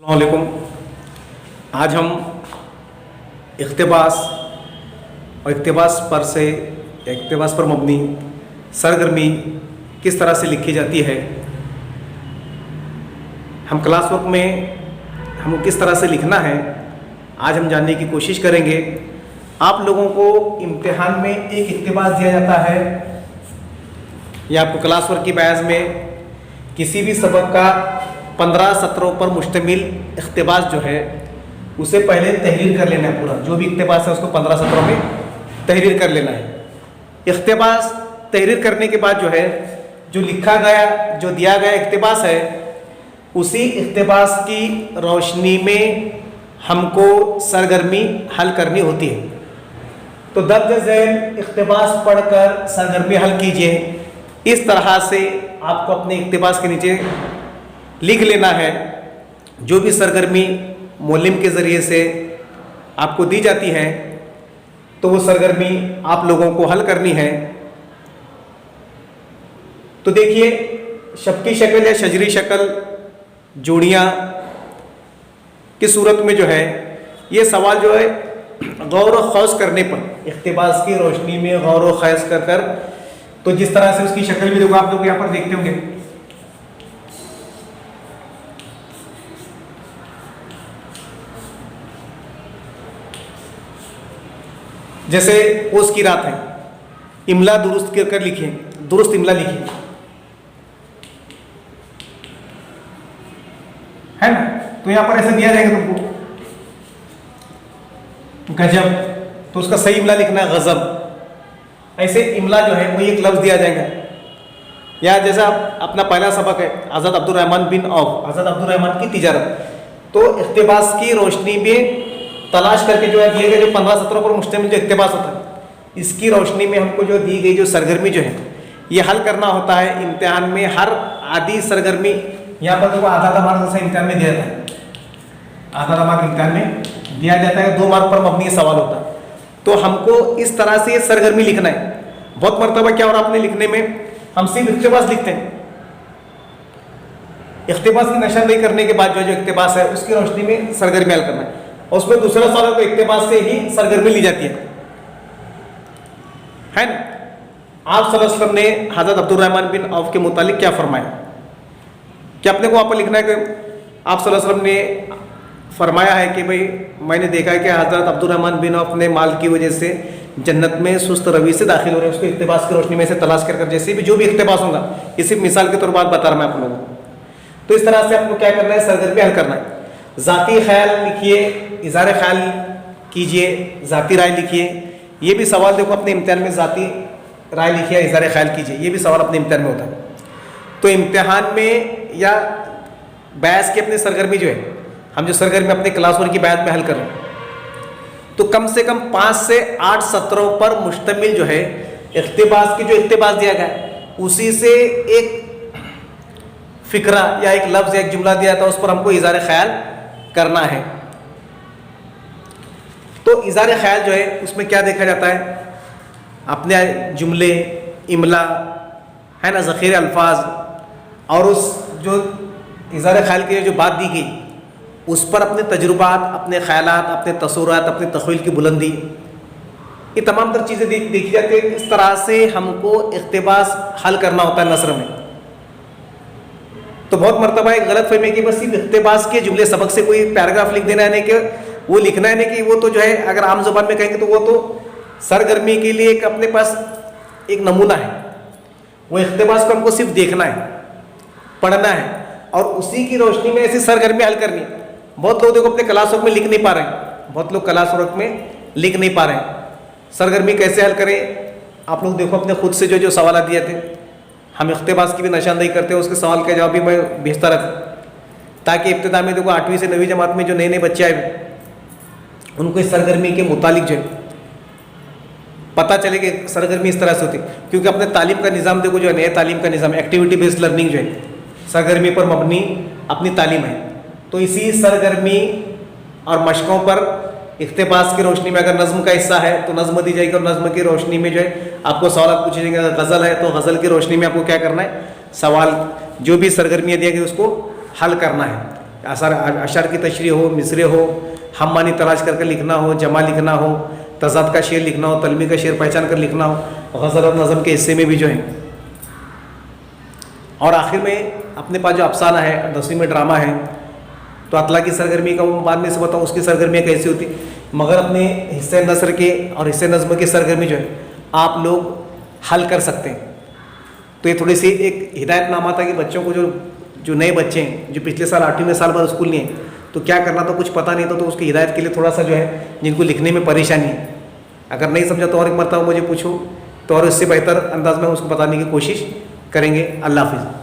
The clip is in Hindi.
अस्सलामुअलैकुम। आज हम इक़्तिबास और इक़्तिबास पर मबनी सरगर्मी किस तरह से लिखी जाती है, हम क्लास वर्क में हमको किस तरह से लिखना है, आज हम जानने की कोशिश करेंगे। आप लोगों को इम्तिहान में एक इक़्तिबास दिया जाता है या आपको क्लास वर्क की बहस में किसी भी सबक का 15 सत्रों पर मुश्तमिल इक़्तिबास जो है उसे पहले तहरीर कर लेना है। पूरा जो भी इक़्तिबास है उसको 15 सत्रों में तहरीर कर लेना है। इक़्तिबास तहरीर करने के बाद जो है जो लिखा गया जो दिया गया इक़्तिबास है उसी इक़्तिबास की रोशनी में हमको सरगर्मी हल करनी होती है। तो दर्ज झैल इक़्तिबास पढ़कर सरगर्मी हल कीजिए। इस तरह से आपको अपने इक़्तिबास के नीचे लिख लेना है जो भी सरगर्मी मौलिम के ज़रिए से आपको दी जाती है, तो वो सरगर्मी आप लोगों को हल करनी है। तो देखिए, शब्की शक्ल या शजरी शक्ल जोड़ियाँ की सूरत में जो है ये सवाल जो है गौर व खौस करने पर इक़्तिबास की रोशनी में गौर व खौस कर तो जिस तरह से उसकी शक्ल भी देखो, आप लोग यहाँ पर देखते होंगे। जैसे ओस की रात है, इमला दुरुस्त कर लिखिए, दुरुस्त इमला लिखिए, है ना। तो यहां पर ऐसा दिया जाएगा तुमको गजब, तो उसका सही इमला लिखना है गजब। ऐसे इमला जो है वो एक लफ्ज दिया जाएगा। या जैसा अपना पहला सबक है हज़रत अब्दुर्रहमान बिन औफ, हज़रत अब्दुर्रहमान की तिजारत, तो इक़्तिबास की रोशनी में तलाश करके जो है दिए गए जो 15 सत्रों पर मुश्तमिल जो इक़्तिबास होता है, इसकी रोशनी में हमको जो दी गई जो सरगर्मी जो है ये हल करना होता है। इम्तिहान में हर आधी सरगर्मी यहाँ पर देखो आधा मार्क जैसा इम्तिहान में दिया जाता है, आधा मार्क इम्तिहान में दिया जाता है, 2 मार्क पर मबनी सवाल होता है। तो हमको इस तरह से सरगर्मी लिखना है। बहुत मरतबा क्या हो रहा आपने लिखने में हम सिर्फ इक़्तिबास लिखते हैं, इक़्तिबास की निशानदेही करने के बाद जो इक़्तिबास है उसकी रोशनी में सरगर्मी हल करना है, और उसमें दूसरा सवाल को इक़्तिबास से ही सरगर्मी ली जाती है ना। आप सल्लल्लाहु अलैहि वसल्लम ने हज़रत अब्दुर्रहमान बिन औफ के मुतालिक क्या फरमाया? क्या अपने को वहाँ पर लिखना है कि आप सल्लल्लाहु अलैहि वसल्लम ने फरमाया है कि भाई मैंने देखा है कि हज़रत अब्दुर्रहमान बिन औफ ने माल की वजह से जन्नत में सुस्त रवि से दाखिल हो रहे हैं, उसको इक़्तिबास की रोशनी में से तलाश कर जैसे भी जो भी इक़्तिबास होगा, ये सिर्फ मिसाल के तौर पर बता रहा मैं आप लोगों को। तो इस तरह से आपको क्या करना है, सरगर्मी हल करना है। ज़ाती ख्याल लिखिए, इज़हार ख्याल कीजिए, ज़ाती राय लिखिए। ये भी सवाल देखो अपने इम्तिहान में ज़ाती राय लिखिए, इज़हार ख्याल कीजिए, ये भी सवाल अपने इम्तिहान में होता है। तो इम्तिहान में या बहस की अपनी सरगर्मी जो है, हम जो सरगर्मी अपने क्लास वर्क की बहस में हल कर रहे हैं, तो कम से कम 5 से 8 सत्रों पर मुश्तमिल जो है इक़्तिबास की जो इक़्तिबास दिया गया है उसी से एक फ़िक्रा या एक लफ्ज़ या एक जुमला दिया था, उस पर हमको इज़हार ख्याल करना है। तो इज़हार ख्याल जो है उसमें क्या देखा जाता है, अपने जुमले, इमला है ना, ज़ख़ीरे अल्फाज, और उस जो इज़हार ख्याल की जो बात दी गई उस पर अपने तजुर्बात, अपने ख़यालात, अपने तसव्वुरात, अपने तख़्यील की बुलंदी, ये तमाम तर चीज़ें देखी जाती है। इस तरह से हमको इक़्तिबास हल करना होता है नस्र में। तो बहुत मरतबा एक गलत फहमी है कि बस सिर्फ इक़्तिबास के जुमले सबक से कोई पैराग्राफ लिख देना है, नहीं कि वो लिखना है, नहीं कि वो तो जो है अगर आम ज़ुबान में कहेंगे तो वो तो सरगर्मी के लिए एक अपने पास एक नमूना है। वो इक़्तिबास को हमको सिर्फ देखना है, पढ़ना है, और उसी की रोशनी में ऐसी सरगर्मी हल करनी है। बहुत लोग देखो अपने क्लास वर्क में लिख नहीं पा रहे हैं, बहुत लोग क्लास वर्क में लिख नहीं पा रहे हैं। सरगर्मी कैसे हल करें? आप लोग देखो अपने खुद से जो सवाल दिए थे, हम इक़्तिबास की भी निशानदेही करते हैं, उसके सवाल का जवाब भी मैं भेजता रहता, ताकि इब्तिदा में देखो 8वीं से 9वीं जमात में जो नए नए बच्चे आए उनको इस सरगर्मी के मुतालिक जो है पता चले कि सरगर्मी इस तरह से होती है। क्योंकि अपने तालीम का निज़ाम देखो, जो है नए तालीम का निज़ाम एक्टिविटी बेस्ड लर्निंग जो है सरगर्मी पर मबनी अपनी तालीम है। तो इसी सरगर्मी और मशकों पर इक़्तिबास की रोशनी में अगर नज़्म का हिस्सा है तो नज़्म दी जाएगी, और नज़्म की रोशनी में जो है आपको सवाल पूछे जाएंगे। अगर गज़ल है तो गज़ल की रोशनी में आपको क्या करना है, सवाल जो भी सरगर्मियाँ दी गई उसको हल करना है। आसार अशार की तशरीह हो, मिसरे हो, हम मानी तलाश करके लिखना हो, जमा लिखना हो, तज़ाद का शेर लिखना हो, तलमी का शेर पहचान कर लिखना हो, गज़ल और नज़म के हिस्से में भी जो है। और आखिर में अपने पास जो अफसाना है, 10वीं में ड्रामा है, तो अतला की सरगर्मी का वो बाद में से बताऊँ उसकी सरगर्मियाँ कैसी होती, मगर अपने हिस्से नसर के और हिस्से नज़्म की सरगर्मी जो है आप लोग हल कर सकते हैं। तो ये थोड़ी सी एक हिदायतनामा था कि बच्चों को जो नए बच्चे हैं जो पिछले साल 8वीं में साल भर स्कूल नहीं है, तो क्या करना तो कुछ पता नहीं था, तो उसकी हिदायत के लिए थोड़ा सा जो है जिनको लिखने में परेशानी है, अगर नहीं समझा तो और एक मरतबा मुझे पूछो, तो और इससे बेहतर अंदाज में उसको बताने की कोशिश करेंगे। अल्लाह हाफिज़।